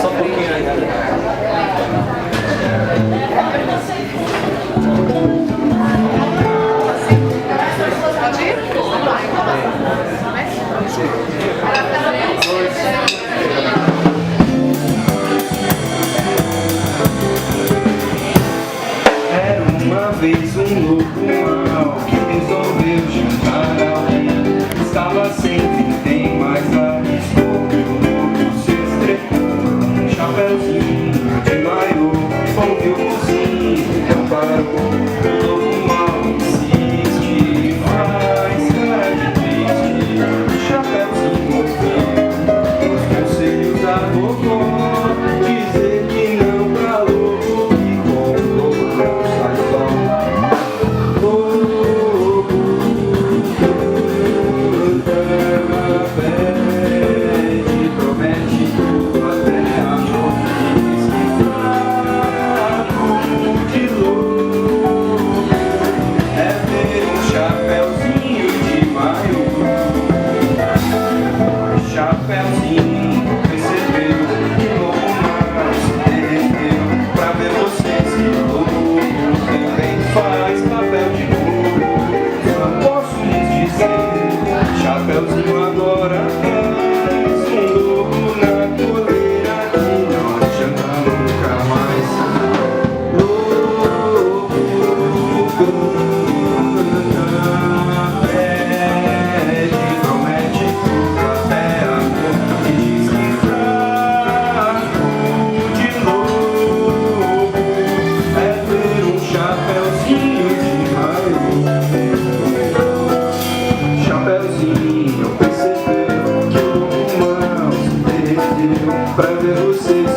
Só um pouquinho aí, galera. Era uma vez um louco mal que resolveu jantar alguém. Estava sem fim, tem mais arriscou que o louco se estrepou. Chapeuzinho de maiô, ouviu o cozinho, não parou. O louco mal insiste, faz cara de triste. Chapeuzinho ouviu os conselhos da vovó, dizer que não pra louco e com o louco não sai só. Pede, promete tudo até a morte. Diz que fraco de louco é ter um chapeuzinho de maiô. Chapeuzinho percebeu que louco mal se derreteu pra ver você se louco também faz papel de louco. Não posso lhes dizer, chapeuzinho agora traz um louco na coleira que não adianta nunca mais. Louco canta, pede, promete tudo até a morte. Diz que fraco de louco é ter um chapeuzinho de maiô. Chapeuzinho percebeu que o louco mal se derreteu pra ver vocês